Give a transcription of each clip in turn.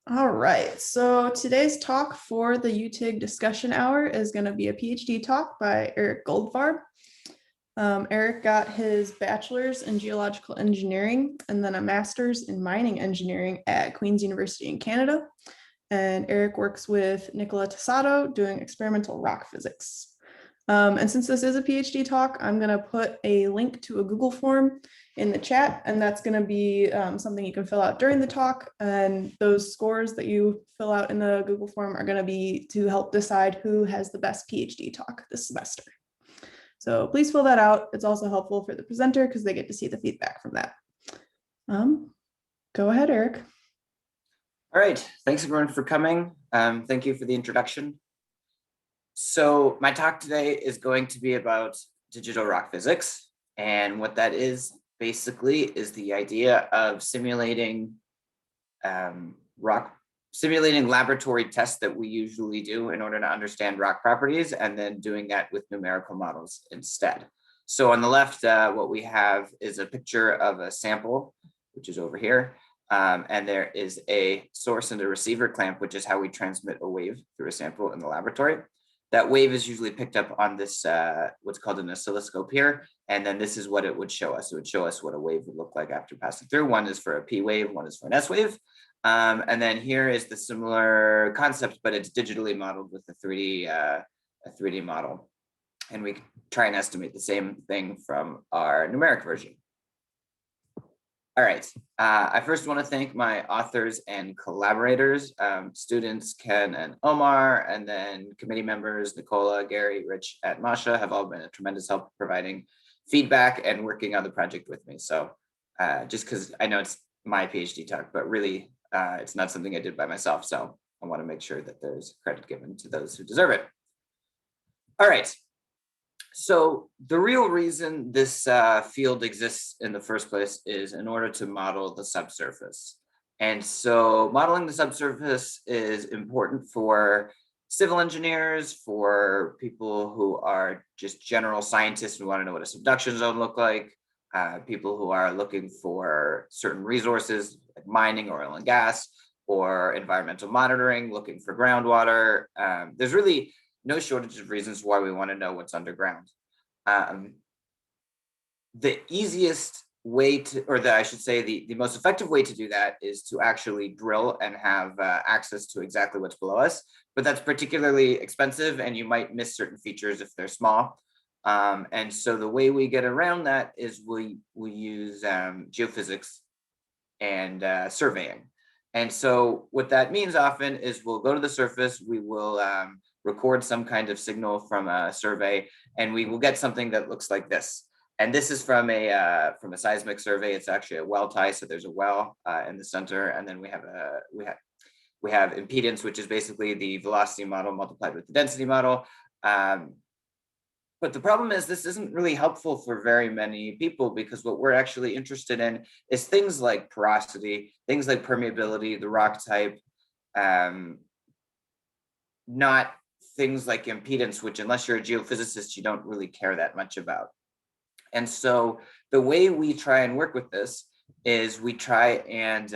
All right, so today's talk for the UTIG discussion hour is going to be a PhD talk by Eric Goldfarb. Eric got his bachelor's in geological engineering and then a master's in mining engineering at Queen's University in Canada. And Eric works with Nicola Tasato doing experimental rock physics. And since this is a PhD talk, I'm going to put a link to a Google form in the chat, and that's going to be something you can fill out during the talk. And those scores that you fill out in the Google form are going to be to help decide who has the best PhD talk this semester. So please fill that out. It's also helpful for the presenter because they get to see the feedback from that. Go ahead, Eric. All right, thanks everyone for coming. Thank you for the introduction. So my talk today is going to be about digital rock physics. And what that is basically is the idea of simulating laboratory tests that we usually do in order to understand rock properties, and then doing that with numerical models instead. So on the left, what we have is a picture of a sample, which is over here. And there is a source and a receiver clamp, which is how we transmit a wave through a sample in the laboratory. That wave is usually picked up on this, what's called an oscilloscope here. And then this is what it would show us. It would show us what a wave would look like after passing through. One is for a P wave, one is for an S wave. And then here is the similar concept, but it's digitally modeled with a 3D model. And we try and estimate the same thing from our numeric version. All right, I first want to thank my authors and collaborators, students Ken and Omar, and then committee members Nicola, Gary, Rich, and Masha have all been a tremendous help providing feedback and working on the project with me. So just because I know it's my PhD talk, but really it's not something I did by myself. So I want to make sure that there's credit given to those who deserve it. All right. So the real reason this field exists in the first place is in order to model the subsurface. And so modeling the subsurface is important for civil engineers, for people who are just general scientists who want to know what a subduction zone looks like, people who are looking for certain resources like mining or oil and gas, or environmental monitoring, looking for groundwater. There's really no shortage of reasons why we want to know what's underground. The easiest way to, I should say the most effective way to do that is to actually drill and have access to exactly what's below us. But that's particularly expensive, and you might miss certain features if they're small. And so the way we get around that is we use geophysics and surveying. And so what that means often is we'll go to the surface, we will record some kind of signal from a survey, and we will get something that looks like this. And this is from a seismic survey. It's actually a well tie, so there's a well in the center, and then we have impedance, which is basically the velocity model multiplied with the density model. But the problem is this isn't really helpful for very many people, because what we're actually interested in is things like porosity, things like permeability, the rock type, not things like impedance, which unless you're a geophysicist, you don't really care that much about. And so the way we try and work with this is we try and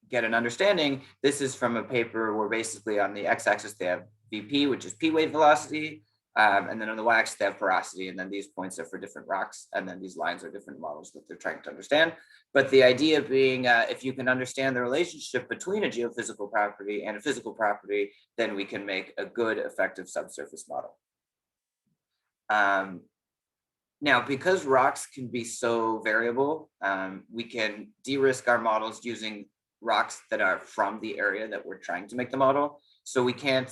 get an understanding. This is from a paper where basically on the x-axis they have VP, which is P wave velocity. And then on the y-axis they have porosity, and then these points are for different rocks, and then these lines are different models that they're trying to understand. But the idea being, if you can understand the relationship between a geophysical property and a physical property, then we can make a good, effective subsurface model. Now, because rocks can be so variable, we can de-risk our models using rocks that are from the area that we're trying to make the model. So we can't,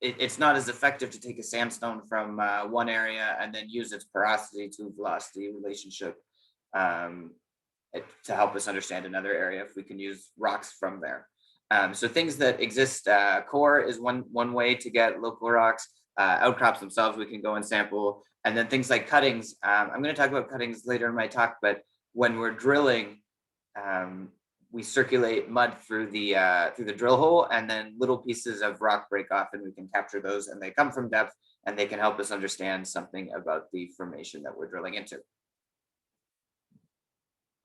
it's not as effective to take a sandstone from one area and then use its porosity to velocity relationship to help us understand another area if we can use rocks from there. So things that exist, core is one way to get local rocks. Outcrops themselves we can go and sample, and then things like cuttings. I'm going to talk about cuttings later in my talk, but when we're drilling, we circulate mud through the drill hole, and then little pieces of rock break off, and we can capture those, and they come from depth, and they can help us understand something about the formation that we're drilling into.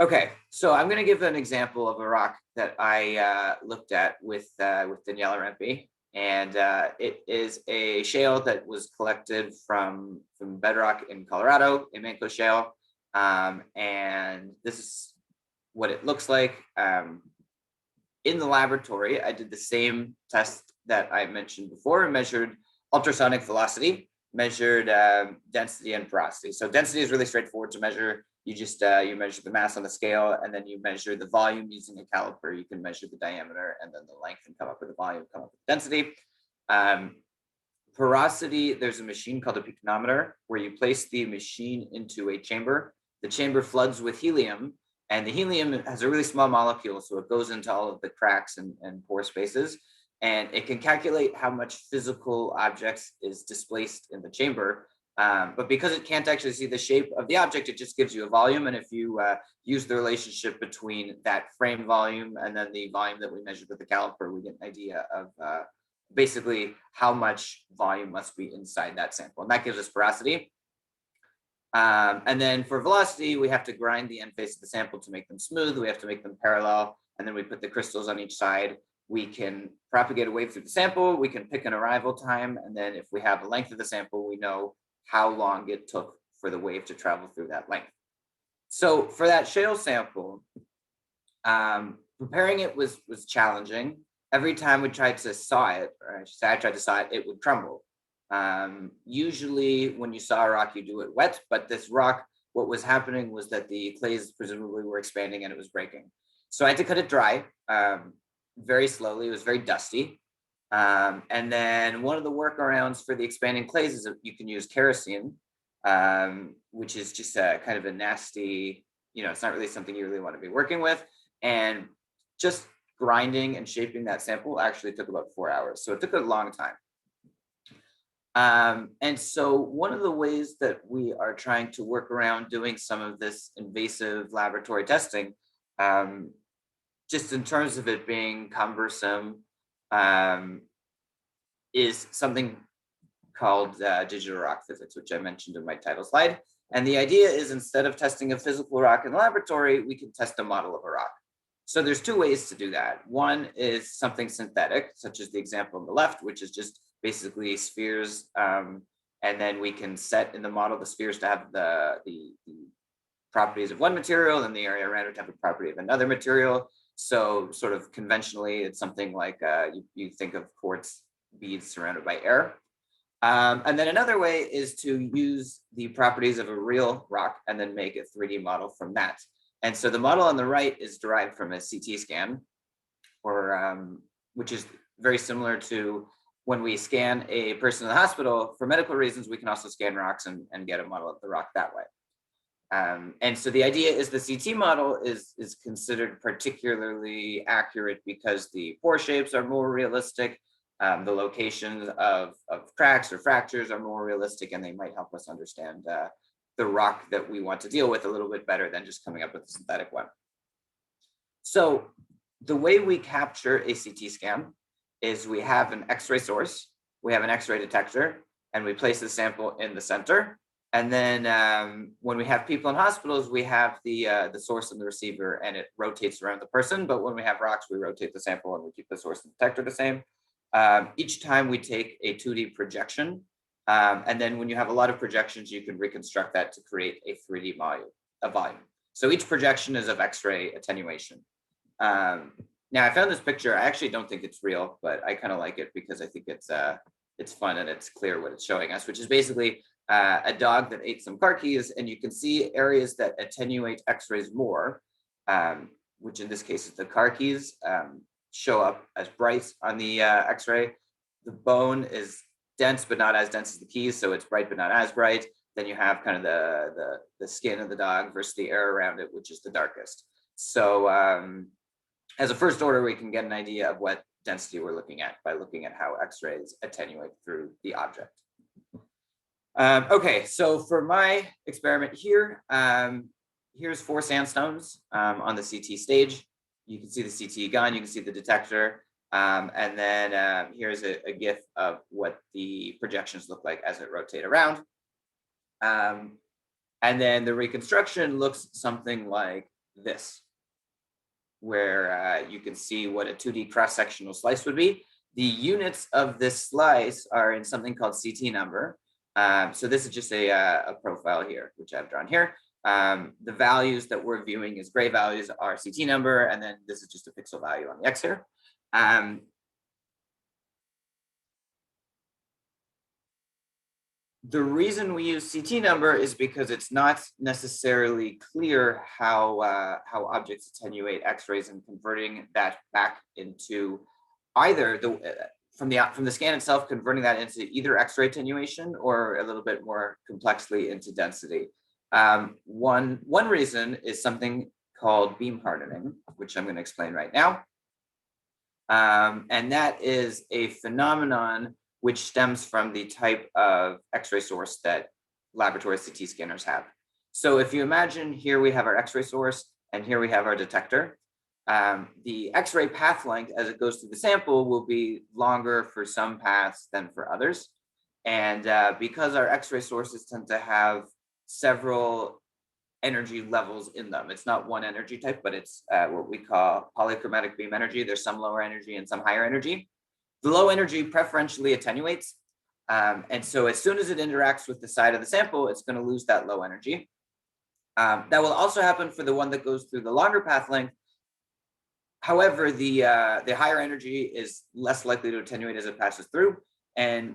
Okay, so I'm going to give an example of a rock that I looked at with Daniela Rempe, and it is a shale that was collected from bedrock in Colorado, a Manco shale, and this is what it looks like. In the laboratory, I did the same test that I mentioned before and measured ultrasonic velocity, measured density and porosity. So density is really straightforward to measure. You just you measure the mass on the scale, and then you measure the volume using a caliper. You can measure the diameter and then the length and come up with the volume, come up with density. Porosity, there's a machine called a pycnometer where you place the machine into a chamber. The chamber floods with helium, and the helium has a really small molecule, so it goes into all of the cracks and pore spaces, and it can calculate how much physical objects is displaced in the chamber. But because it can't actually see the shape of the object, it just gives you a volume. And if you use the relationship between that frame volume and then the volume that we measured with the caliper, we get an idea of basically how much volume must be inside that sample. And that gives us porosity. And then for velocity, we have to grind the end face of the sample to make them smooth. We have to make them parallel. And then we put the crystals on each side. We can propagate a wave through the sample. We can pick an arrival time. And then if we have the length of the sample, we know how long it took for the wave to travel through that length. So for that shale sample, preparing it was challenging. Every time we tried to saw it, or I should say I tried to saw it, it would crumble. Usually when you saw a rock, you do it wet, but this rock, what was happening was that the clays presumably were expanding and it was breaking. So I had to cut it dry very slowly. It was very dusty. And then one of the workarounds for the expanding clays is that you can use kerosene, which is just a kind of a nasty, it's not really something you really want to be working with. And just grinding and shaping that sample actually took about 4 hours. So it took a long time. And so one of the ways that we are trying to work around doing some of this invasive laboratory testing, just in terms of it being cumbersome, is something called digital rock physics, which I mentioned in my title slide. And the idea is instead of testing a physical rock in the laboratory, we can test a model of a rock. So there's two ways to do that. One is something synthetic, such as the example on the left, which is just basically spheres. And then we can set in the model the spheres to have the properties of one material and the area around it to have the property of another material. So sort of conventionally, it's something like you think of quartz beads surrounded by air. And then another way is to use the properties of a real rock and then make a 3D model from that. And so the model on the right is derived from a CT scan, which is very similar to when we scan a person in the hospital. For medical reasons, we can also scan rocks and get a model of the rock that way. And so the idea is the CT model is considered particularly accurate because the pore shapes are more realistic. The locations of cracks or fractures are more realistic, and they might help us understand the rock that we want to deal with a little bit better than just coming up with a synthetic one. So the way we capture a CT scan is we have an X-ray source, we have an X-ray detector, and we place the sample in the center. And then when we have people in hospitals, we have the source and the receiver, and it rotates around the person. But when we have rocks, we rotate the sample and we keep the source and detector the same. Each time we take a 2D projection, and then when you have a lot of projections, you can reconstruct that to create a 3D volume. So each projection is of X-ray attenuation. Now I found this picture. I actually don't think it's real, but I kind of like it because I think it's fun and it's clear what it's showing us, which is basically a dog that ate some car keys, and you can see areas that attenuate X-rays more, which in this case is the car keys. Show up as bright on the X-ray. The bone is dense, but not as dense as the keys, so it's bright, but not as bright. Then you have kind of the skin of the dog versus the air around it, which is the darkest. So as a first order, we can get an idea of what density we're looking at by looking at how X-rays attenuate through the object. Okay, so for my experiment here, here's 4 sandstones on the CT stage. You can see the CT gun, you can see the detector, and then here's a GIF of what the projections look like as it rotate around. And then the reconstruction looks something like this, where you can see what a 2D cross-sectional slice would be. The units of this slice are in something called CT number. So this is just a profile here, which I've drawn here. The values that we're viewing as gray values are CT number, and then this is just a pixel value on the X here. The reason we use CT number is because it's not necessarily clear how objects attenuate X-rays, and converting that back into either from the scan itself, converting that into either X-ray attenuation or a little bit more complexly into density. One reason is something called beam hardening, which I'm going to explain right now. And that is a phenomenon which stems from the type of X-ray source that laboratory CT scanners have. So if you imagine here we have our X-ray source and here we have our detector. The X-ray path length as it goes through the sample will be longer for some paths than for others. And because our X-ray sources tend to have several energy levels in them, it's not one energy type, but it's what we call polychromatic beam energy. There's some lower energy and some higher energy. The low energy preferentially attenuates. And so as soon as it interacts with the side of the sample, it's going to lose that low energy. That will also happen for the one that goes through the longer path length. However, the higher energy is less likely to attenuate as it passes through. And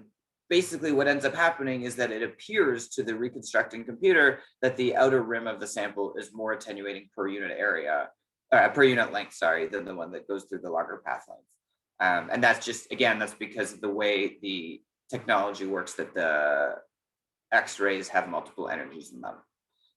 basically what ends up happening is that it appears to the reconstructing computer that the outer rim of the sample is more attenuating per unit area, per unit length, sorry, than the one that goes through the longer path length. And that's just, again, that's because of the way the technology works, that the X-rays have multiple energies in them.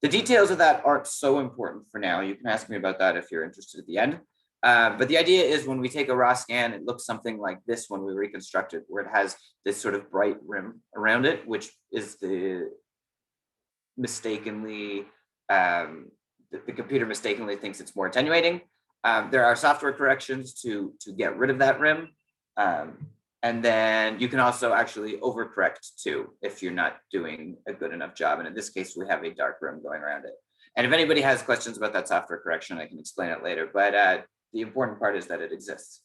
The details of that aren't so important for now. You can ask me about that if you're interested at the end. But the idea is when we take a raw scan, it looks something like this when we reconstruct it, where it has this sort of bright rim around it, which is the mistakenly, the computer mistakenly thinks it's more attenuating. There are software corrections to get rid of that rim. And then you can also actually overcorrect too, if you're not doing a good enough job. And in this case, we have a dark rim going around it. And if anybody has questions about that software correction, I can explain it later. But the important part is that it exists.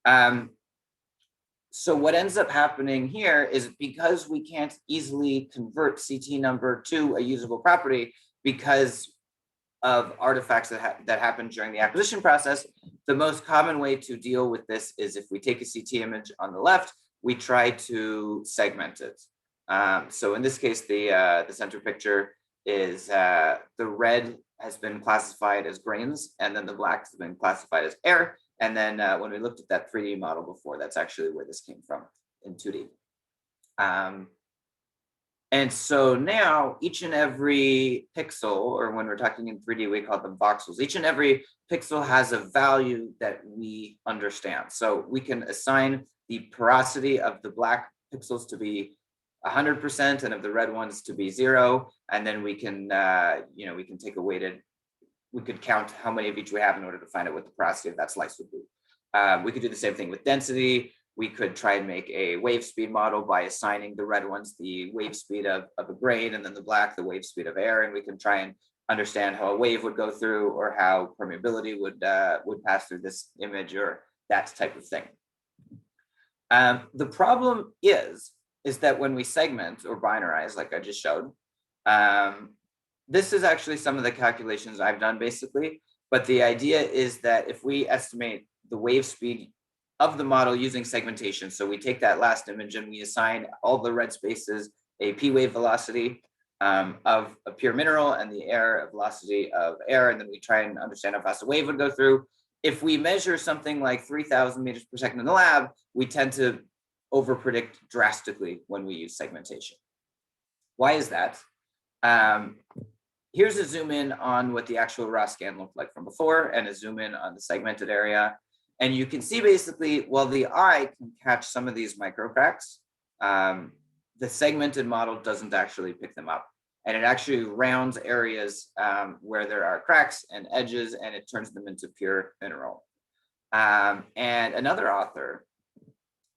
So what ends up happening here is because we can't easily convert CT number to a usable property because of artifacts that happen during the acquisition process, the most common way to deal with this is if we take a CT image on the left, we try to segment it. So in this case, the center picture is the red has been classified as grains, and then the black has been classified as air. And then when we looked at that 3D model before, that's actually where this came from in 2D. And so now each and every pixel, or when we're talking in 3D, we call them voxels. Each and every pixel has a value that we understand. So we can assign the porosity of the black pixels to be 100% and of the red ones to be 0. And then we can, we can take a weighted, we could count how many of each we have in order to find out what the porosity of that slice would be. We could do the same thing with density. We could try and make a wave speed model by assigning the red ones the wave speed of a grain, and then the black the wave speed of air, and we can try and understand how a wave would go through or how permeability would pass through this image or that type of thing. The problem is that when we segment or binarize, like I just showed, this is actually some of the calculations I've done basically, but the idea is that if we estimate the wave speed of the model using segmentation. So we take that last image and we assign all the red spaces a p wave velocity of a pure mineral and the air a velocity of air. And then we try and understand how fast a wave would go through. If we measure something like 3,000 meters per second in the lab, we tend to overpredict drastically when we use segmentation. Why is that? Here's a zoom in on what the actual raw scan looked like from before and a zoom in on the segmented area. And you can see basically, while the eye can catch some of these micro cracks, the segmented model doesn't actually pick them up. And it actually rounds areas where there are cracks and edges, and it turns them into pure mineral. And another author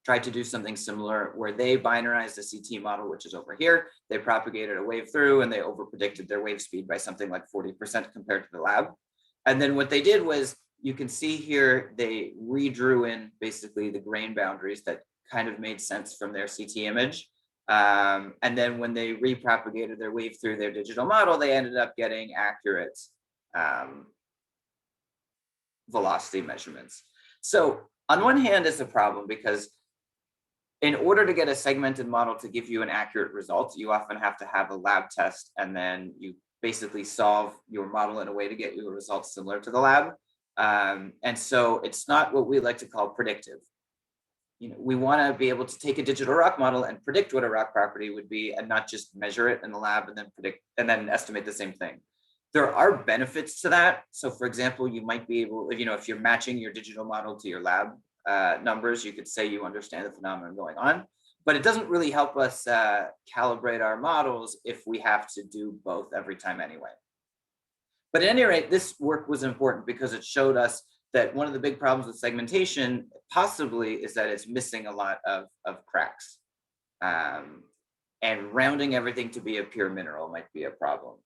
tried to do something similar where they binarized the CT model, which is over here. They propagated a wave through and they overpredicted their wave speed by something like 40% compared to the lab. And then what they did was, you can see here, they redrew in basically the grain boundaries that kind of made sense from their CT image. And then when they repropagated their wave through their digital model, they ended up getting accurate velocity measurements. So on one hand, it's a problem because in order to get a segmented model to give you an accurate result, you often have to have a lab test, and then you basically solve your model in a way to get you a result similar to the lab. And so it's not what we like to call predictive. We want to be able to take a digital rock model and predict what a rock property would be, and not just measure it in the lab and then predict and then estimate the same thing. There are benefits to that. So for example, you might be able, if you're matching your digital model to your lab numbers, you could say you understand the phenomenon going on, but it doesn't really help us calibrate our models if we have to do both every time anyway. But at any rate, this work was important because it showed us that one of the big problems with segmentation possibly is that it's missing a lot of cracks. And rounding everything to be a pure mineral might be a problem.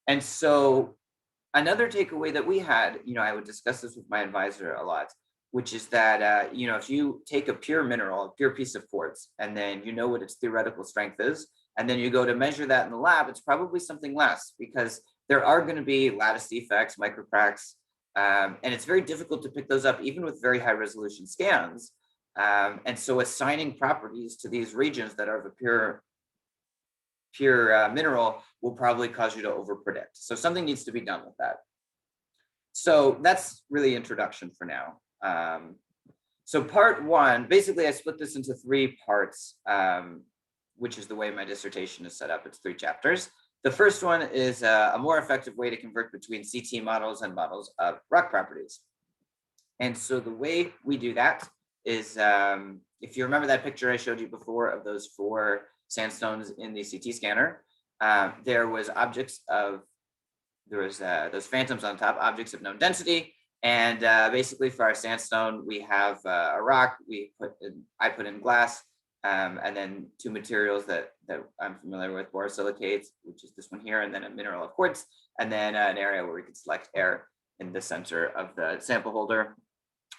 And so another takeaway that we had, I would discuss this with my advisor a lot, which is that, if you take a pure mineral, a pure piece of quartz, and then you know what its theoretical strength is, and then you go to measure that in the lab, it's probably something less, because there are going to be lattice defects, microcracks, and it's very difficult to pick those up even with very high resolution scans. And so assigning properties to these regions that are of a pure mineral will probably cause you to overpredict. So something needs to be done with that. So that's really introduction for now. So part one, basically I split this into 3 parts, which is the way my dissertation is set up. It's 3 chapters. The first one is a more effective way to convert between CT models and models of rock properties. And so the way we do that is, if you remember that picture I showed you before of those 4 sandstones in the CT scanner, there was those phantoms on top, objects of known density. And basically for our sandstone, we have a rock, I put in glass, and then 2 materials that I'm familiar with, borosilicates, which is this one here, and then a mineral of quartz, and then an area where we could select air in the center of the sample holder.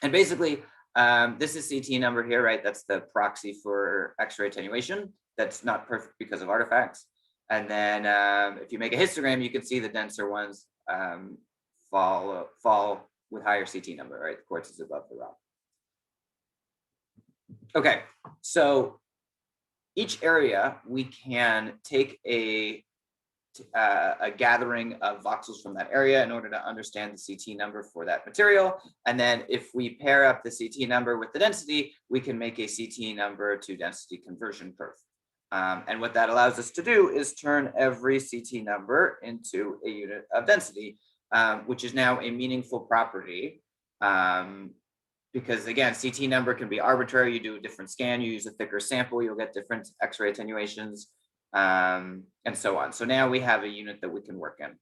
And basically, this is CT number here, right? That's the proxy for X-ray attenuation. That's not perfect because of artifacts. And then if you make a histogram, you can see the denser ones fall with higher CT number, right? The quartz is above the rock. Okay, so each area we can take a gathering of voxels from that area in order to understand the CT number for that material. And then if we pair up the CT number with the density, we can make a CT number to density conversion curve. And what that allows us to do is turn every CT number into a unit of density, which is now a meaningful property. Because again, CT number can be arbitrary. You do a different scan, you use a thicker sample, you'll get different X-ray attenuations, and so on. So now we have a unit that we can work in.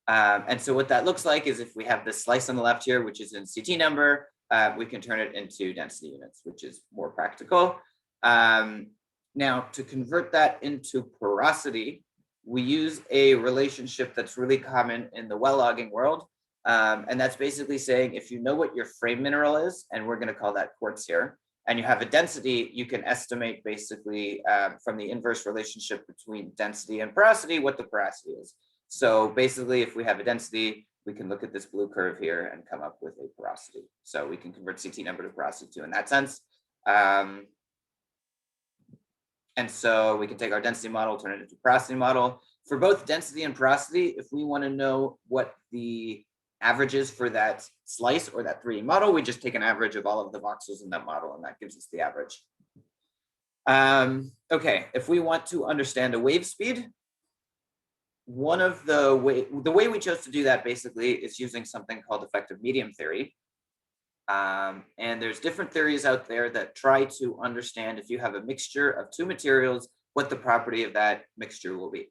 And so what that looks like is if we have this slice on the left here, which is in CT number, we can turn it into density units, which is more practical. Now, to convert that into porosity, we use a relationship that's really common in the well logging world. And that's basically saying, if you know what your frame mineral is, and we're going to call that quartz here, and you have a density, you can estimate basically from the inverse relationship between density and porosity, what the porosity is. So basically, if we have a density, we can look at this blue curve here and come up with a porosity. So we can convert CT number to porosity too in that sense. And so we can take our density model, turn it into a porosity model. For both density and porosity, if we want to know what the average is for that slice or that 3D model, we just take an average of all of the voxels in that model, and that gives us the average. Okay, if we want to understand a wave speed, one of the way we chose to do that basically is using something called effective medium theory. And there's different theories out there that try to understand, if you have a mixture of 2 materials, what the property of that mixture will be.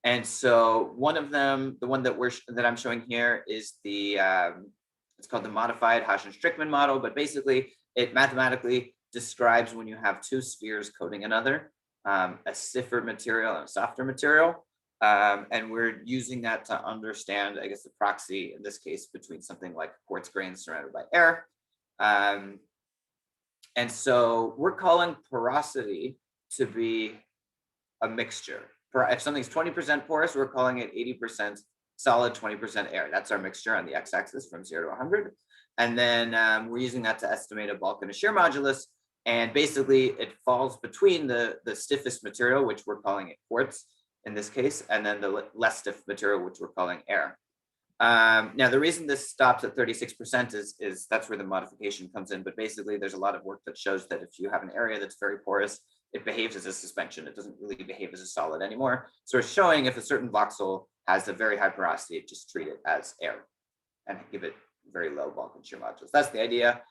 And so one of them, the one that I'm showing here, is it's called the modified Hauschen-Strickman model, but basically it mathematically describes when you have 2 spheres coating another, a stiffer material and a softer material. And we're using that to understand, I guess, the proxy in this case between something like quartz grains surrounded by air. And so we're calling porosity to be a mixture. If something's 20% porous, we're calling it 80% solid, 20% air. That's our mixture on the x-axis from 0 to 100. And then we're using that to estimate a bulk and a shear modulus. And basically, it falls between the stiffest material, which we're calling it quartz in this case, and then the less stiff material, which we're calling air. Now, the reason this stops at 36% is that's where the modification comes in. But basically, there's a lot of work that shows that if you have an area that's very porous, it behaves as a suspension. It doesn't really behave as a solid anymore. So it's showing if a certain voxel has a very high porosity, just treat it as air and give it very low bulk and shear modulus. That's the idea.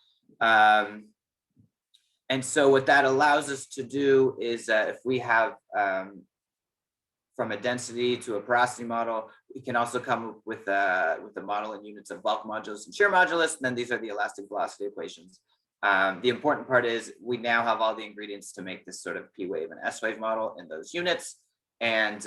And so what that allows us to do is if we have from a density to a porosity model, we can also come up with a model in units of bulk modulus and shear modulus. And then these are the elastic velocity equations. The important part is we now have all the ingredients to make this sort of P wave and S wave model in those units. And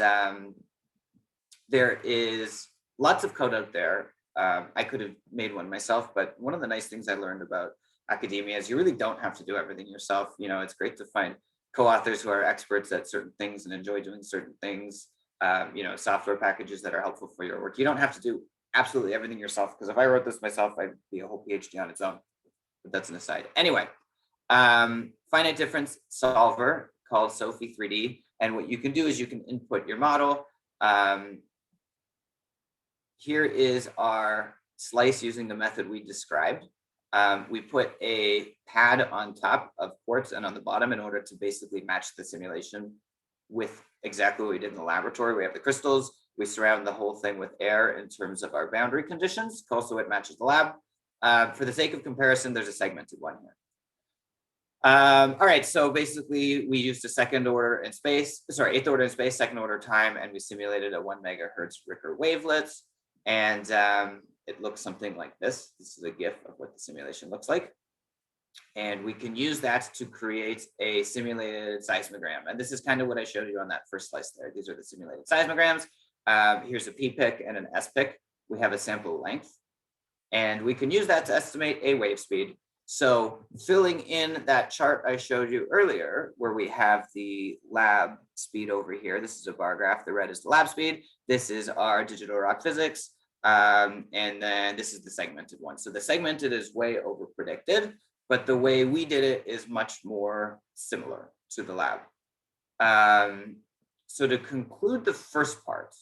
there is lots of code out there. I could have made one myself, but one of the nice things I learned about academia is you really don't have to do everything yourself. You know, it's great to find co-authors who are experts at certain things and enjoy doing certain things, you know, software packages that are helpful for your work. You don't have to do absolutely everything yourself, because if I wrote this myself, I'd be a whole PhD on its own. But that's an aside. Anyway, finite difference solver called SOFI 3D. And what you can do is you can input your model. Here is our slice using the method we described. We put a pad on top of quartz and on the bottom in order to basically match the simulation with exactly what we did in the laboratory. We have the crystals. We surround the whole thing with air in terms of our boundary conditions. Also, it matches the lab. For the sake of comparison, there's a segmented one here. All right, so basically we used a eighth order in space, second order time, and we simulated a 1 megahertz Ricker wavelets. And it looks something like this. This is a GIF of what the simulation looks like. And we can use that to create a simulated seismogram. And this is kind of what I showed you on that first slice there. These are the simulated seismograms. Here's a P pick and an S pick. We have a sample length. And we can use that to estimate a wave speed. So filling in that chart I showed you earlier, where we have the lab speed over here, this is a bar graph, the red is the lab speed, this is our digital rock physics, and then this is the segmented one. So the segmented is way over predicted, but the way we did it is much more similar to the lab. So to conclude the first part,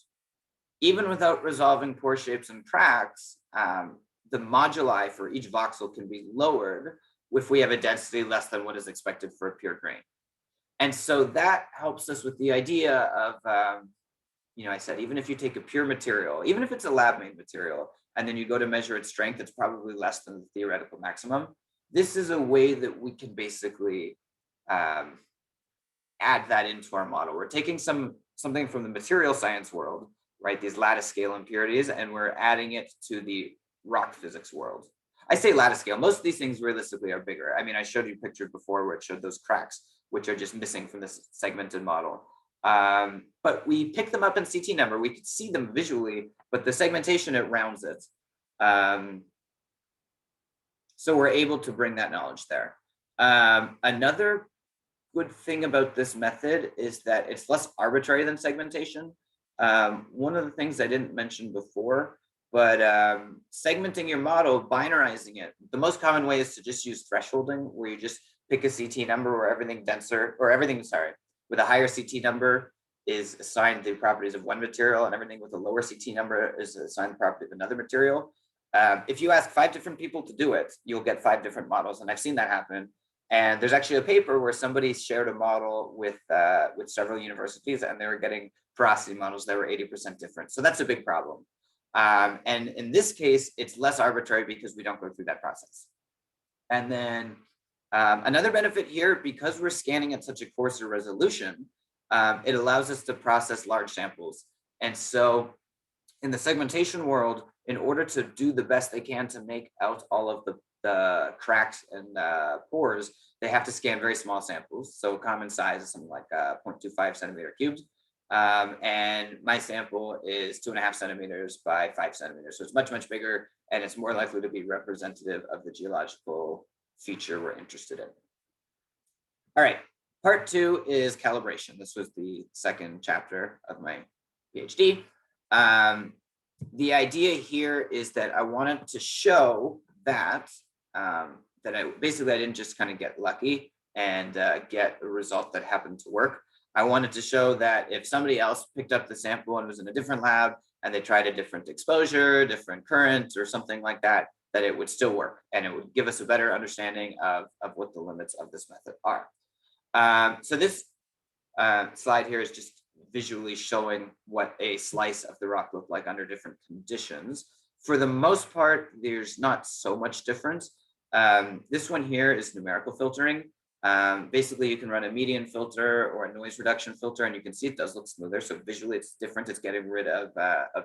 even without resolving pore shapes and cracks, the moduli for each voxel can be lowered if we have a density less than what is expected for a pure grain. And so that helps us with the idea of, you know, I said, even if you take a pure material, even if it's a lab-made material, and then you go to measure its strength, it's probably less than the theoretical maximum. This is a way that we can basically add that into our model. We're taking something from the material science world, right? These lattice scale impurities, and we're adding it to the rock physics world. I say lattice scale. Most of these things realistically are bigger. I mean, I showed you pictures before where it showed those cracks, which are just missing from this segmented model. But we pick them up in CT number. We could see them visually, but the segmentation, it rounds it. So we're able to bring that knowledge there. Another good thing about this method is that it's less arbitrary than segmentation. One of the things I didn't mention before, but segmenting your model, binarizing it, the most common way is to just use thresholding, where you just pick a CT number where everything denser, or everything, sorry, with a higher CT number is assigned the properties of one material, and everything with a lower CT number is assigned the property of another material. If you ask 5 different people to do it, you'll get 5 different models, and I've seen that happen. And there's actually a paper where somebody shared a model with several universities, and they were getting porosity models that were 80% different. So that's a big problem. And in this case, it's less arbitrary because we don't go through that process. And then another benefit here, because we're scanning at such a coarser resolution, it allows us to process large samples. And so in the segmentation world, in order to do the best they can to make out all of the cracks and pores, they have to scan very small samples. So common size is something like 0.25 centimeter cubed. And my sample is 2.5 centimeters by 5 centimeters. So it's much, much bigger, and it's more likely to be representative of the geological feature we're interested in. All right, part 2 is calibration. This was the second chapter of my PhD. The idea here is that I wanted to show that that I didn't just kind of get lucky and get a result that happened to work. I wanted to show that if somebody else picked up the sample and was in a different lab and they tried a different exposure, different current, or something like that, that it would still work, and it would give us a better understanding of what the limits of this method are. So this slide here is just visually showing what a slice of the rock looked like under different conditions. For the most part, there's not so much difference. This one here is numerical filtering. Basically, you can run a median filter or a noise reduction filter, and you can see it does look smoother. So visually, it's different. It's getting rid of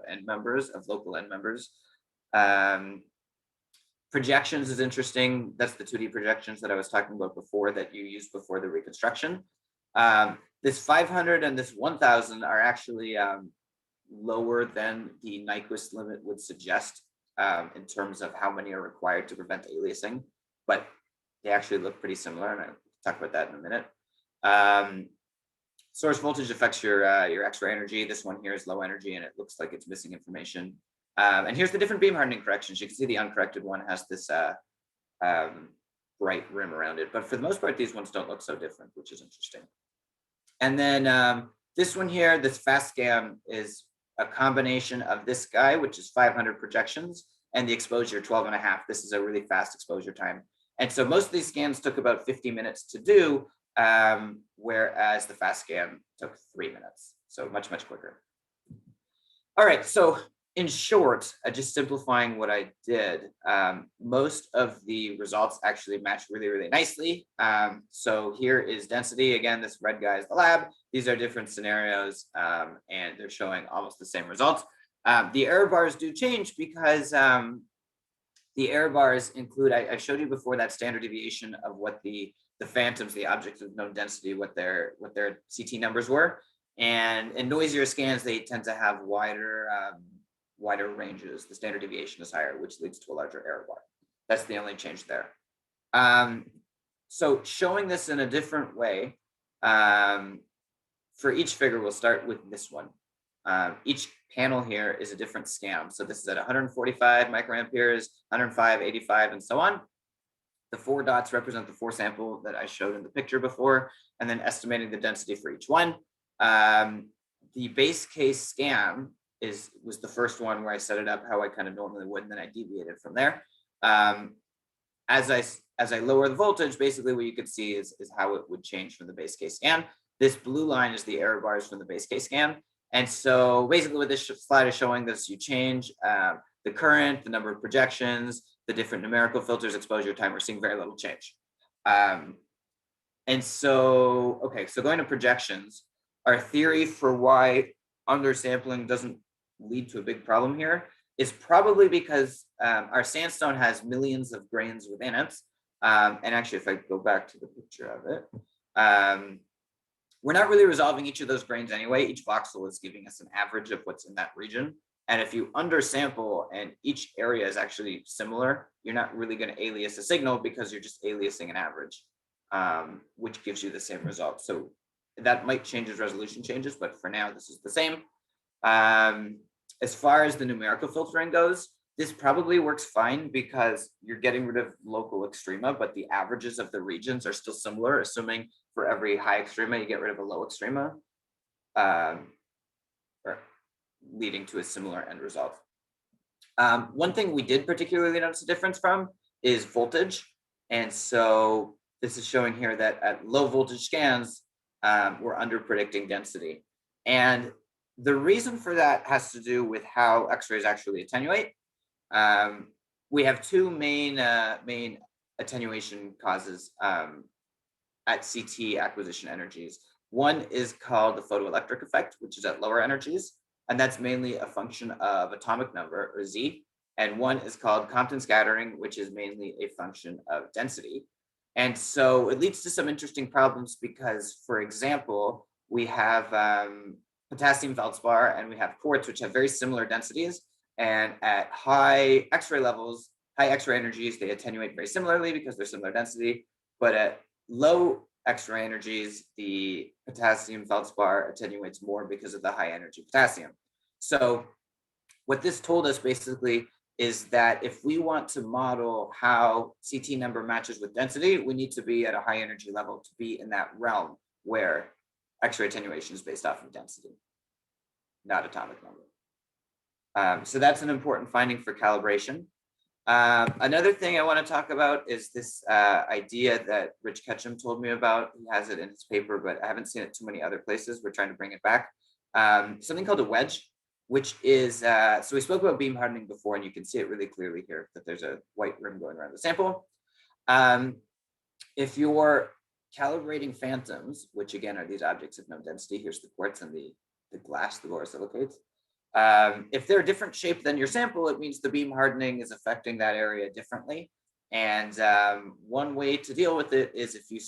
end members, of local end members. Projections is interesting. That's the 2D projections that I was talking about before that you used before the reconstruction. This 500 and this 1000 are actually lower than the Nyquist limit would suggest in terms of how many are required to prevent aliasing, but they actually look pretty similar, and I'll talk about that in a minute. Source voltage affects your X-ray energy. This one here is low energy, and it looks like it's missing information. And here's the different beam hardening corrections. You can see the uncorrected one has this bright rim around it, but for the most part, these ones don't look so different, which is interesting. And then this one here, this fast scan, is a combination of this guy, which is 500 projections, and the exposure 12.5. This is a really fast exposure time. And so most of these scans took about 50 minutes to do, whereas the fast scan took 3 minutes. So much, much quicker. All right, so in short, just simplifying what I did, most of the results actually match really, really nicely. So here is density. Again, this red guy is the lab. These are different scenarios, and they're showing almost the same results. The error bars do change because the error bars include, I showed you before, that standard deviation of what the phantoms, the objects of known density, what their CT numbers were. And in noisier scans, they tend to have wider ranges. The standard deviation is higher, which leads to a larger error bar. That's the only change there. So showing this in a different way, for each figure, we'll start with this one. Each panel here is a different scan. So this is at 145 microamperes, 105, 85, and so on. The 4 dots represent the 4 sample that I showed in the picture before, and then estimating the density for each one. The base case scan was the first one where I set it up how I kind of normally would, and then I deviated from there. As I lower the voltage, basically what you could see is how it would change from the base case scan. This blue line is the error bars from the base case scan. And so basically what this slide is showing this, you change the current, the number of projections, the different numerical filters, exposure time, we're seeing very little change. And so, okay, so going to projections, our theory for why undersampling doesn't lead to a big problem here is probably because our sandstone has millions of grains within it. And actually, if I go back to the picture of it, we're not really resolving each of those grains anyway. Each voxel is giving us an average of what's in that region. And if you undersample and each area is actually similar, you're not really going to alias a signal because you're just aliasing an average, which gives you the same result. So that might change as resolution changes, but for now, this is the same. As far as the numerical filtering goes, this probably works fine because you're getting rid of local extrema, but the averages of the regions are still similar, assuming for every high extrema, you get rid of a low extrema, leading to a similar end result. One thing we did particularly notice a difference from is voltage. And so this is showing here that at low voltage scans, we're under predicting density. And the reason for that has to do with how X-rays actually attenuate. We have 2 main attenuation causes at CT acquisition energies. One is called the photoelectric effect, which is at lower energies, and that's mainly a function of atomic number, or Z. And one is called Compton scattering, which is mainly a function of density. And so it leads to some interesting problems because, for example, we have potassium feldspar and we have quartz, which have very similar densities. And at high X-ray levels, high X-ray energies, they attenuate very similarly because they're similar density. But at low X-ray energies, the potassium feldspar attenuates more because of the high energy potassium. So what this told us basically is that if we want to model how CT number matches with density, we need to be at a high energy level to be in that realm where X-ray attenuation is based off of density, not atomic number. So that's an important finding for calibration. Another thing I want to talk about is this idea that Rich Ketchum told me about. He has it in his paper, but I haven't seen it too many other places. We're trying to bring it back. Something called a wedge, which is, so we spoke about beam hardening before, and you can see it really clearly here that there's a white rim going around the sample. If you're calibrating phantoms, which again are these objects of no density, here's the quartz and the glass, the borosilicates. If they're a different shape than your sample, it means the beam hardening is affecting that area differently. And one way to deal with it is if you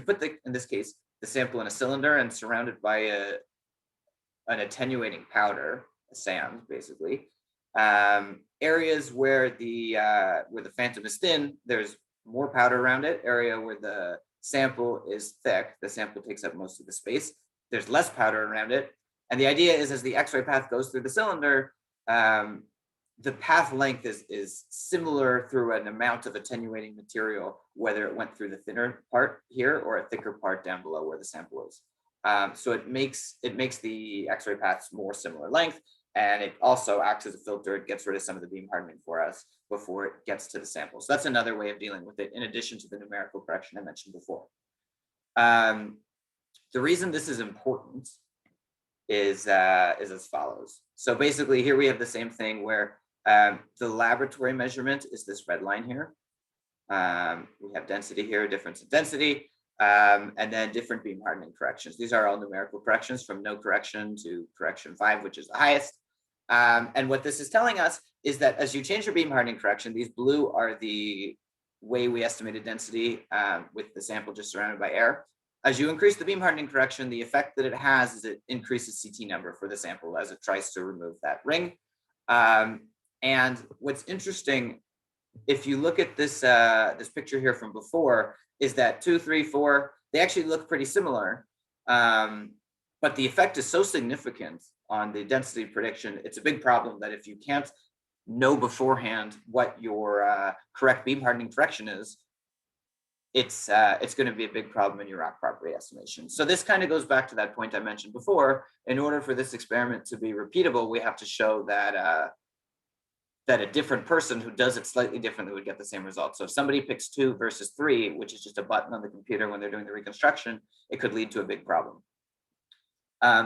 put in this case, the sample in a cylinder and surround it by an attenuating powder, a sand, basically. Areas where the phantom is thin, there's more powder around it. Area where the sample is thick, the sample takes up most of the space. There's less powder around it. And the idea is as the X-ray path goes through the cylinder, the path length is similar through an amount of attenuating material, whether it went through the thinner part here or a thicker part down below where the sample is. So it makes the X-ray paths more similar length, and it also acts as a filter. It gets rid of some of the beam hardening for us before it gets to the sample. So that's another way of dealing with it, in addition to the numerical correction I mentioned before. The reason this is important is as follows. So basically here we have the same thing where the laboratory measurement is this red line here. We have density here, difference in density, and then different beam hardening corrections. These are all numerical corrections from no correction to correction 5, which is the highest. And what this is telling us is that as you change your beam hardening correction, these blue are the way we estimated density with the sample just surrounded by air. As you increase the beam hardening correction, the effect that it has is it increases CT number for the sample as it tries to remove that ring. And what's interesting, if you look at this this picture here from before, is that 2, 3, 4, they actually look pretty similar. But the effect is so significant on the density prediction, it's a big problem that if you can't know beforehand what your correct beam hardening correction is, it's going to be a big problem in your rock property estimation. So this kind of goes back to that point I mentioned before. In order for this experiment to be repeatable, we have to show that that a different person who does it slightly differently would get the same result. So if somebody picks 2 versus 3, which is just a button on the computer when they're doing the reconstruction, it could lead to a big problem.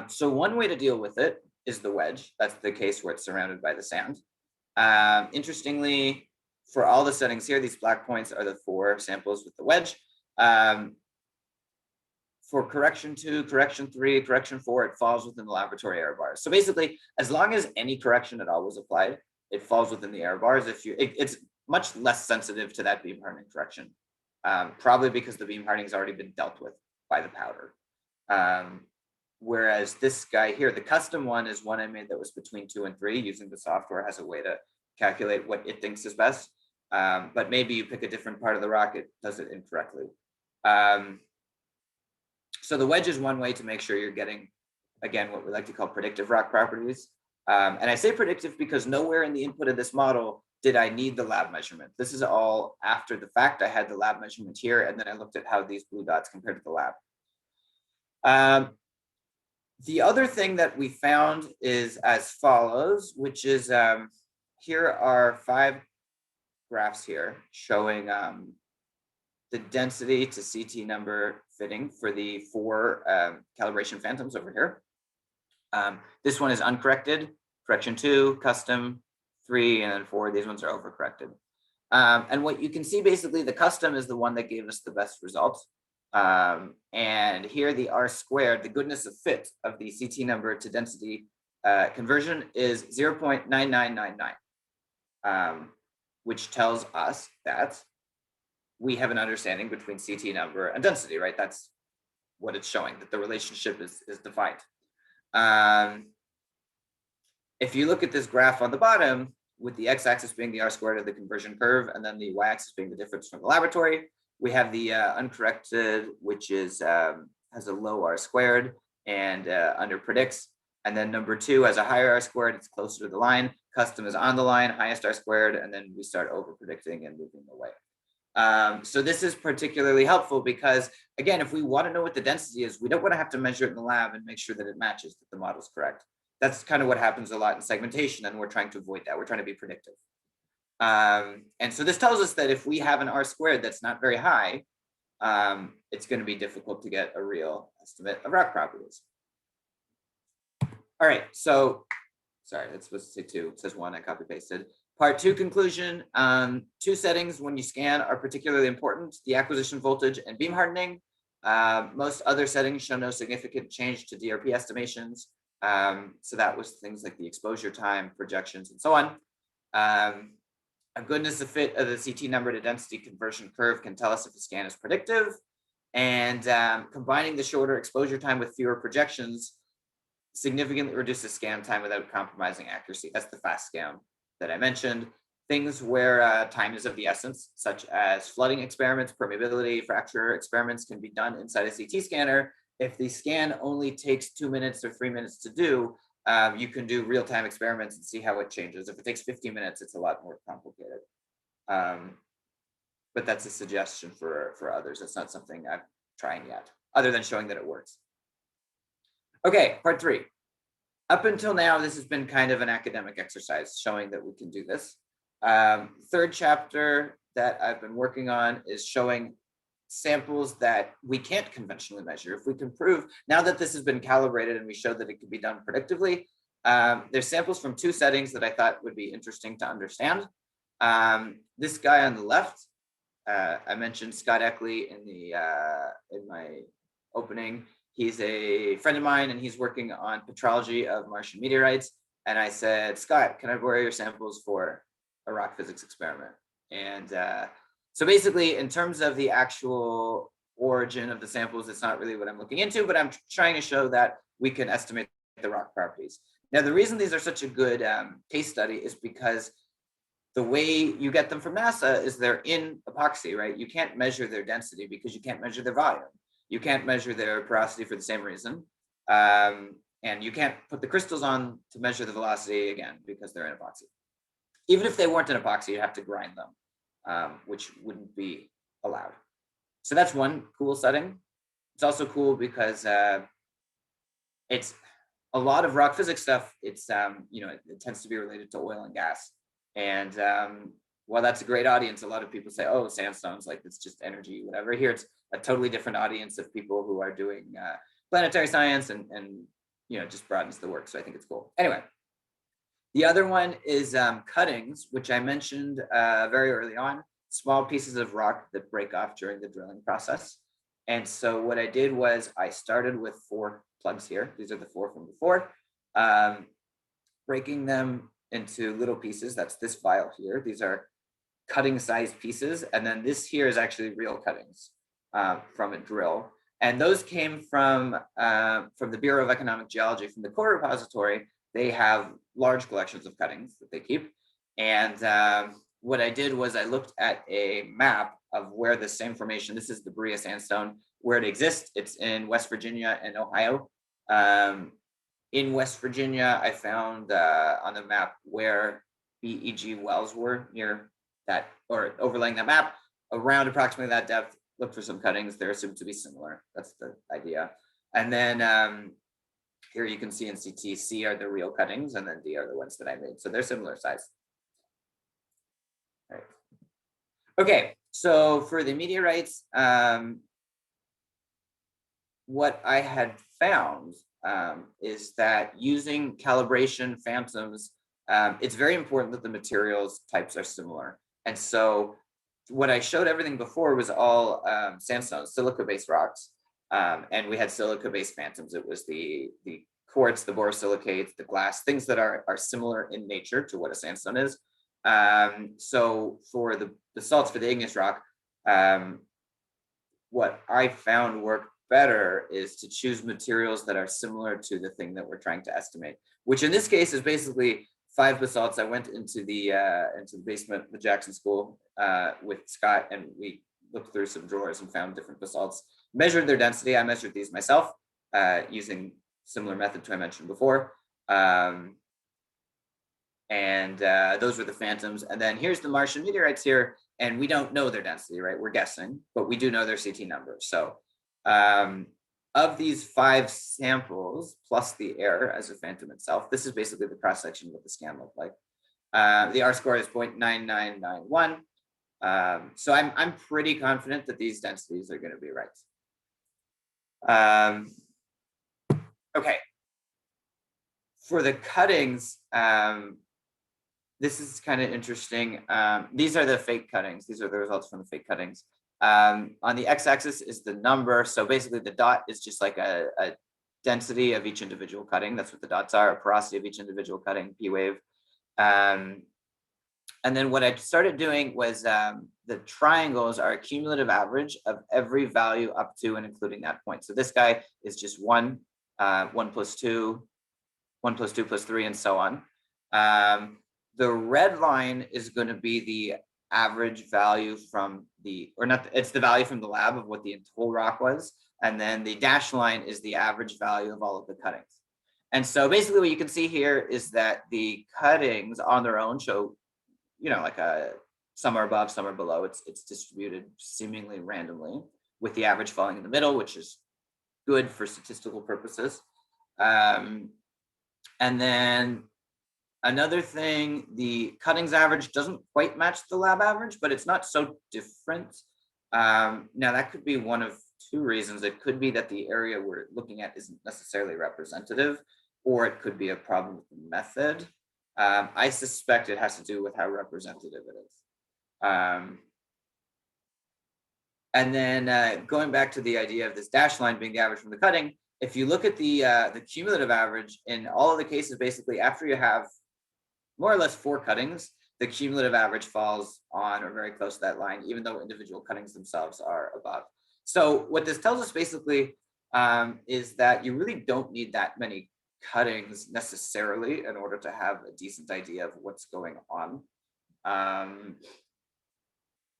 So one way to deal with it is the wedge. That's the case where it's surrounded by the sand. Interestingly, for all the settings here, these black points are the 4 samples with the wedge. For correction 2, correction 3, correction 4, it falls within the laboratory error bars. So basically, as long as any correction at all was applied, it falls within the error bars. It's much less sensitive to that beam hardening correction, probably because the beam hardening has already been dealt with by the powder. Whereas this guy here, the custom one, is one I made that was between 2 and 3. Using the software has a way to calculate what it thinks is best. But maybe you pick a different part of the rock, it does it incorrectly. So the wedge is one way to make sure you're getting, again, what we like to call predictive rock properties. And I say predictive because nowhere in the input of this model did I need the lab measurement. This is all after the fact. I had the lab measurement here, and then I looked at how these blue dots compared to the lab. The other thing that we found is as follows, which is here are 5 graphs here showing the density to CT number fitting for the 4 calibration phantoms over here. This one is uncorrected, correction 2, custom 3, and then 4. These ones are overcorrected. And what you can see, basically, the custom is the one that gave us the best results. And here the R squared, the goodness of fit of the CT number to density conversion is 0.9999, which tells us that we have an understanding between CT number and density, right? That's what it's showing, that the relationship is defined. If you look at this graph on the bottom, with the x-axis being the r-squared of the conversion curve, and then the y-axis being the difference from the laboratory, we have the uncorrected, which is has a low r-squared and under predicts. And then number 2 has a higher r-squared, it's closer to the line. Custom is on the line, highest r-squared, and then we start over predicting and moving away. So this is particularly helpful because, again, if we want to know what the density is, we don't want to have to measure it in the lab and make sure that it matches, that the model's correct. That's kind of what happens a lot in segmentation, and we're trying to avoid that. We're trying to be predictive. And so this tells us that if we have an r-squared that's not very high, it's going to be difficult to get a real estimate of rock properties. All right, so sorry, that's supposed to say 2. It says 1, I copy pasted. Part 2 conclusion, 2 settings when you scan are particularly important, the acquisition voltage and beam hardening. Most other settings show no significant change to DRP estimations. So that was things like the exposure time, projections, and so on. A goodness of fit of the CT number to density conversion curve can tell us if the scan is predictive. And combining the shorter exposure time with fewer projections significantly reduces scan time without compromising accuracy. That's the fast scan that I mentioned. Things where time is of the essence, such as flooding experiments, permeability, fracture experiments can be done inside a CT scanner. If the scan only takes 2 minutes or 3 minutes to do, you can do real-time experiments and see how it changes. If it takes 50 minutes, it's a lot more complicated. But that's a suggestion for others. It's not something I'm trying yet, other than showing that it works. Okay, part 3. Up until now, this has been kind of an academic exercise showing that we can do this. Third chapter that I've been working on is showing samples that we can't conventionally measure. If we can prove, now that this has been calibrated and we showed that it can be done predictively, there's samples from 2 settings that I thought would be interesting to understand. This guy on the left, I mentioned Scott Eckley in my opening. He's a friend of mine and he's working on petrology of Martian meteorites. And I said, Scott, can I borrow your samples for a rock physics experiment? And so basically, in terms of the actual origin of the samples, it's not really what I'm looking into, but I'm trying to show that we can estimate the rock properties. Now, the reason these are such a good case study is because the way you get them from NASA is they're in epoxy, right? You can't measure their density because you can't measure their volume. You can't measure their porosity for the same reason. And you can't put the crystals on to measure the velocity again because they're in epoxy. Even if they weren't in epoxy, you have to grind them, which wouldn't be allowed. So that's one cool setting. It's also cool because it's a lot of rock physics stuff. It's it tends to be related to oil and gas. And while that's a great audience, a lot of people say, "Oh, sandstones, like it's just energy, whatever." Here, it's a totally different audience of people who are doing planetary science and just broadens the work. So I think it's cool. Anyway, the other one is cuttings, which I mentioned very early on. Small pieces of rock that break off during the drilling process. And so what I did was I started with 4 plugs here. These are the 4 from before, breaking them into little pieces. That's this vial here. These are cutting sized pieces. And then this here is actually real cuttings from a drill. And those came from the Bureau of Economic Geology, from the core repository. They have large collections of cuttings that they keep. And what I did was I looked at a map of where this same formation, this is the Berea sandstone, where it exists. It's in West Virginia and Ohio. In West Virginia, I found on the map where BEG wells were near that, or overlaying that map, around approximately that depth. Look for some cuttings. They're assumed to be similar. That's the idea. And then here you can see in CT, C are the real cuttings, and then D are the ones that I made. So they're similar size. All right. Okay, so for the meteorites, what I had found is that using calibration phantoms, it's very important that the materials types are similar. And so what I showed everything before was all sandstone, silica-based rocks. And we had silica-based phantoms. It was the quartz, the borosilicates, the glass, things that are similar in nature to what a sandstone is. So for the salts for the igneous rock, what I found worked better is to choose materials that are similar to the thing that we're trying to estimate, which in this case is basically 5 basalts. I went into the basement of the Jackson School with Scott, and we looked through some drawers and found different basalts, measured their density. I measured these myself using similar method to I mentioned before. And those were the phantoms. And then here's the Martian meteorites here, and we don't know their density, right? We're guessing, but we do know their CT numbers. So of these 5 samples, plus the air as a phantom itself, this is basically the cross-section of what the scan looked like. The R-score is 0.9991. So I'm pretty confident that these densities are going to be right. Okay. For the cuttings, this is kind of interesting. These are the fake cuttings. These are the results from the fake cuttings. On the x-axis is the number. So basically the dot is just like a density of each individual cutting. That's what the dots are, a porosity of each individual cutting, P wave. And then what I started doing was the triangles are a cumulative average of every value up to and including that point. So this guy is just 1, 1 plus 2, 1 plus 2 plus 3, and so on. The red line is going to be the average value from it's the value from the lab of what the whole rock was. And then the dashed line is the average value of all of the cuttings. And so basically what you can see here is that the cuttings on their own show, like some are above, some are below. It's distributed seemingly randomly, with the average falling in the middle, which is good for statistical purposes. And then another thing, the cuttings average doesn't quite match the lab average, but it's not so different. Now that could be one of 2 reasons. It could be that the area we're looking at isn't necessarily representative, or it could be a problem with the method. I suspect it has to do with how representative it is. And then going back to the idea of this dashed line being the average from the cutting, if you look at the cumulative average in all of the cases, basically after you have more or less 4 cuttings, the cumulative average falls on or very close to that line, even though individual cuttings themselves are above. So what this tells us basically is that you really don't need that many cuttings necessarily in order to have a decent idea of what's going on.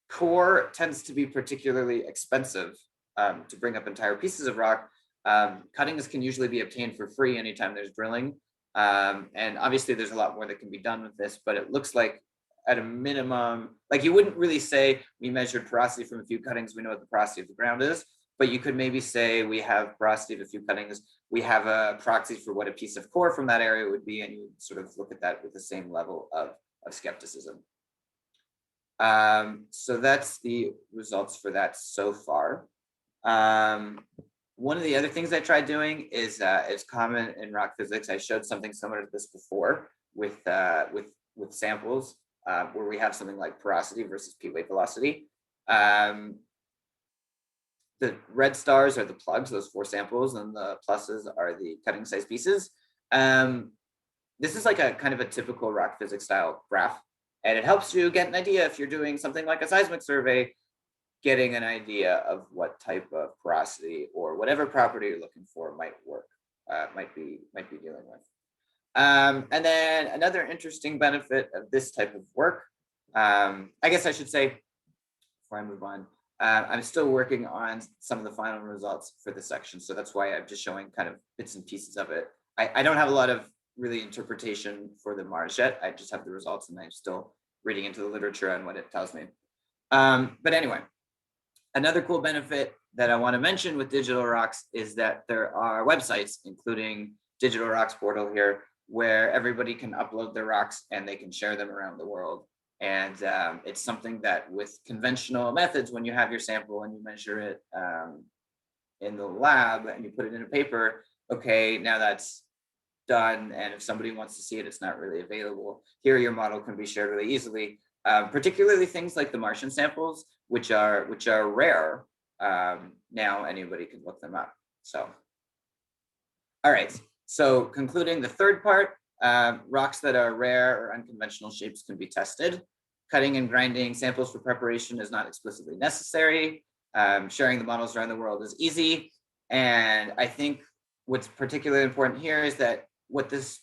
Core tends to be particularly expensive to bring up entire pieces of rock. Cuttings can usually be obtained for free anytime there's drilling. And obviously there's a lot more that can be done with this, but it looks like at a minimum, like you wouldn't really say we measured porosity from a few cuttings, we know what the porosity of the ground is, but you could maybe say we have porosity of a few cuttings, we have a proxy for what a piece of core from that area would be, and you sort of look at that with the same level of skepticism. So that's the results for that so far. One of the other things I tried doing is it's common in rock physics. I showed something similar to this before with samples where we have something like porosity versus P wave velocity. The red stars are the plugs, those 4 samples, and the pluses are the cutting size pieces. This is like a kind of a typical rock physics style graph, and it helps you get an idea if you're doing something like a seismic survey, getting an idea of what type of porosity or whatever property you're looking for might work, might be dealing with. And then another interesting benefit of this type of work, I guess I should say, before I move on, I'm still working on some of the final results for this section. So that's why I'm just showing kind of bits and pieces of it. I don't have a lot of really interpretation for the Mars yet. I just have the results, and I'm still reading into the literature on what it tells me. But anyway, another cool benefit that I want to mention with Digital Rocks is that there are websites, including Digital Rocks portal here, where everybody can upload their rocks and they can share them around the world. And it's something that with conventional methods, when you have your sample and you measure it in the lab and you put it in a paper, okay, now that's done. And if somebody wants to see it, it's not really available. Here, your model can be shared really easily, particularly things like the Martian samples, which are rare. Now anybody can look them up. So, all right. So concluding the third part, rocks that are rare or unconventional shapes can be tested. Cutting and grinding samples for preparation is not explicitly necessary. Sharing the models around the world is easy. And I think what's particularly important here is that what this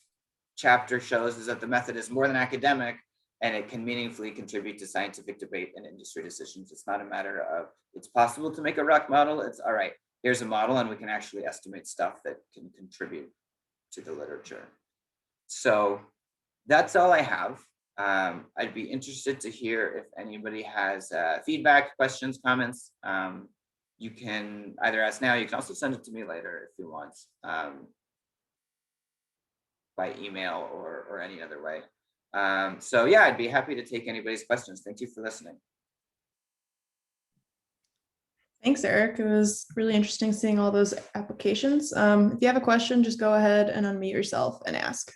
chapter shows is that the method is more than academic, and it can meaningfully contribute to scientific debate and industry decisions. It's not a matter of it's possible to make a rock model. It's all right, here's a model and we can actually estimate stuff that can contribute to the literature. So that's all I have. I'd be interested to hear if anybody has feedback, questions, comments. You can either ask now, you can also send it to me later if you want, by email or any other way. So yeah, I'd be happy to take anybody's questions. Thank you for listening. Thanks, Eric. It was really interesting seeing all those applications. If you have a question, just go ahead and unmute yourself and ask.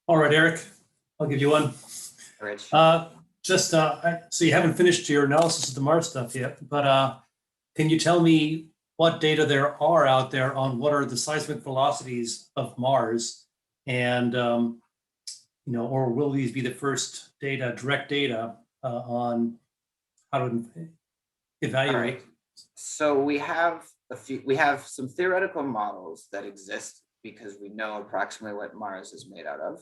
All right, Eric, I'll give you one. Rich. So you haven't finished your analysis of the Mars stuff yet, but can you tell me what data there are out there on what are the seismic velocities of Mars, and or will these be the first direct data on how to evaluate? All right. So we have some theoretical models that exist because we know approximately what Mars is made out of.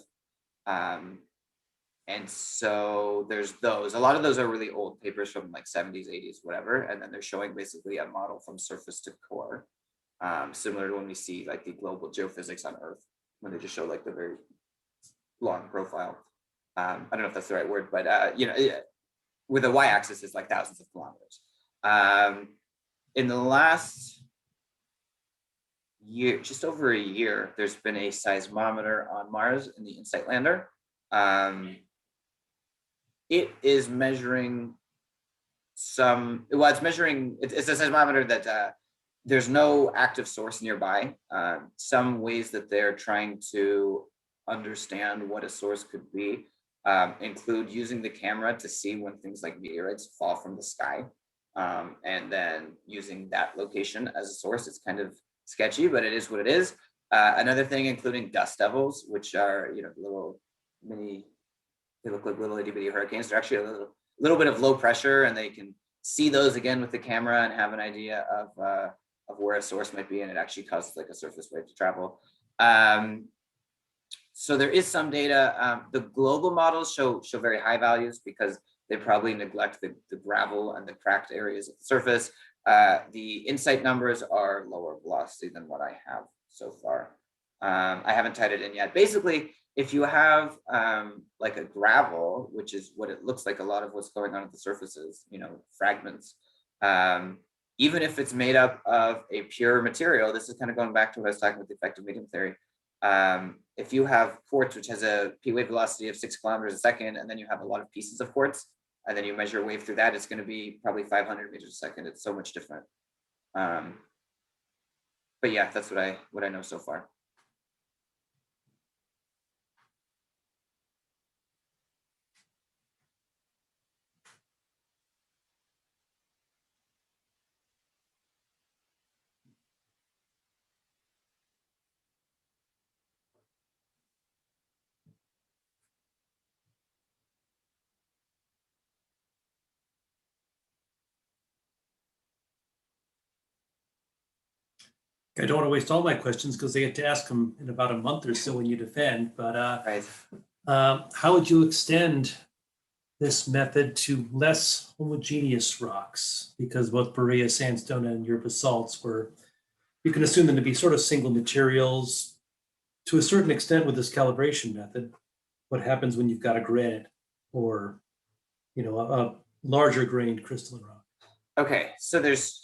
And so there's those. A lot of those are really old papers from like 70s, 80s, whatever. And then they're showing basically a model from surface to core, similar to when we see like the global geophysics on Earth, when they just show like the very long profile. I don't know if that's the right word, but with the y-axis is like thousands of kilometers. In the last year, just over a year, there's been a seismometer on Mars in the InSight lander. It is measuring it's a seismometer that there's no active source nearby. Some ways that they're trying to understand what a source could be include using the camera to see when things like meteorites fall from the sky, and then using that location as a source. It's kind of sketchy, but it is what it is. Another thing, including dust devils, which are little mini, they look like little itty bitty hurricanes. They're actually a little bit of low pressure, and they can see those again with the camera and have an idea of where a source might be, and it actually causes like a surface wave to travel. So there is some data. The global models show very high values because they probably neglect the gravel and the cracked areas of the surface. The InSight numbers are lower velocity than what I have so far. I haven't tied it in yet. Basically, if you have like a gravel, which is what it looks like a lot of what's going on at the surfaces, fragments, even if it's made up of a pure material, this is kind of going back to what I was talking about, the effective medium theory. If you have quartz, which has a P wave velocity of 6 kilometers a second, and then you have a lot of pieces of quartz, and then you measure a wave through that, it's going to be probably 500 meters a second. It's so much different. But yeah, that's what I know so far. I don't want to waste all my questions because they get to ask them in about a month or so when you defend, but Right. How would you extend this method to less homogeneous rocks? Because both Berea sandstone and your basalts you can assume them to be sort of single materials to a certain extent with this calibration method. What happens when you've got a granite or, a larger grained crystalline rock? Okay, so there's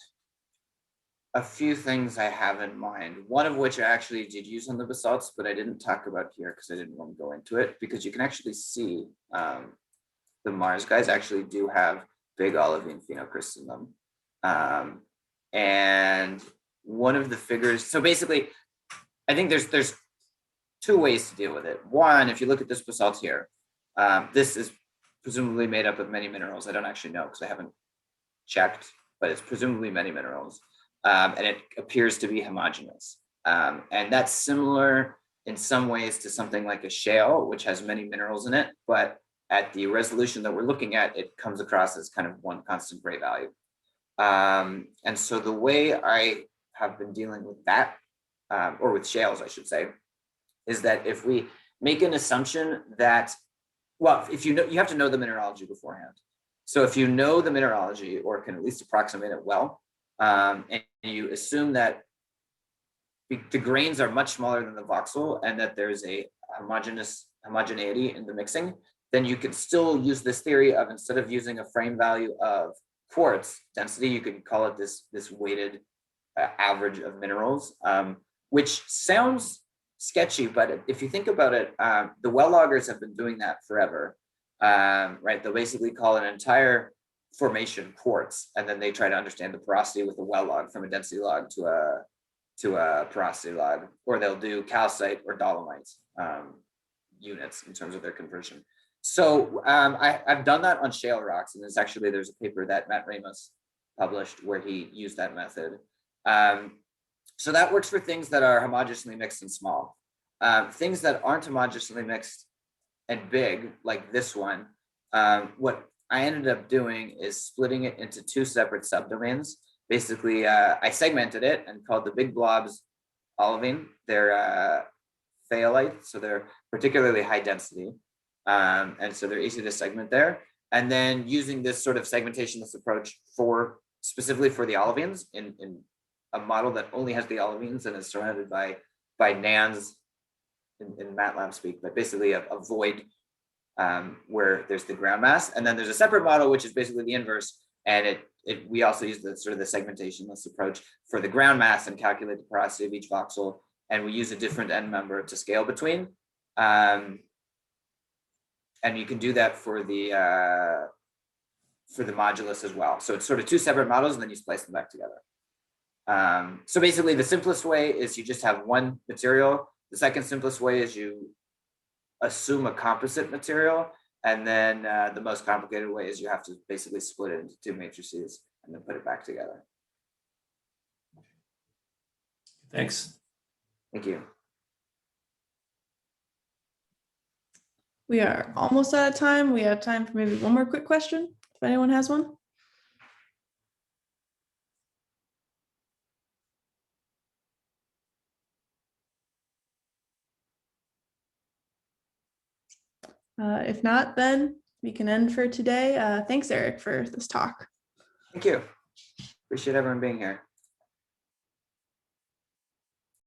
a few things I have in mind, one of which I actually did use on the basalts, but I didn't talk about here because I didn't want to go into it, because you can actually see the Mars guys actually do have big olivine phenocrysts in them. And one of the figures, so basically, I think there's two ways to deal with it. One, if you look at this basalt here, this is presumably made up of many minerals. I don't actually know because I haven't checked, but it's presumably many minerals. And it appears to be homogeneous. And that's similar in some ways to something like a shale, which has many minerals in it, but at the resolution that we're looking at, it comes across as kind of one constant gray value. And so the way I have been dealing with that, or with shales, I should say, is that if we make an assumption that, well, if you know, you have to know the mineralogy beforehand. So if you know the mineralogy or can at least approximate it well, and you assume that the grains are much smaller than the voxel and that there's a homogeneity in the mixing, then you can still use this theory of, instead of using a frame value of quartz density, you can call it this weighted average of minerals, which sounds sketchy, but if you think about it, the well loggers have been doing that forever, right? They'll basically call an entire formation quartz, and then they try to understand the porosity with a well log, from a density log to a porosity log, or they'll do calcite or dolomite units in terms of their conversion. So I've done that on shale rocks, and there's a paper that Matt Ramos published where he used that method. So that works for things that are homogeneously mixed and small. Things that aren't homogeneously mixed and big, like this one, what I ended up doing is splitting it into two separate subdomains. Basically, I segmented it and called the big blobs olivine. They're phthaleite, so they're particularly high density. And so they're easy to segment there. And then using this sort of segmentationist approach specifically for the olivines in a model that only has the olivines and is surrounded by NANs in MATLAB speak, but basically a void where there's the ground mass. And then there's a separate model, which is basically the inverse. And we also use the sort of the segmentationist approach for the ground mass and calculate the porosity of each voxel. And we use a different end member to scale between. And you can do that for the modulus as well. So it's sort of two separate models, and then you splice them back together. So basically the simplest way is you just have one material. The second simplest way is you assume a composite material. And then the most complicated way is you have to basically split it into two matrices and then put it back together. Thanks. Thank you. We are almost out of time. We have time for maybe one more quick question, if anyone has one. If not, then we can end for today. Thanks, Eric, for this talk. Thank you. Appreciate everyone being here.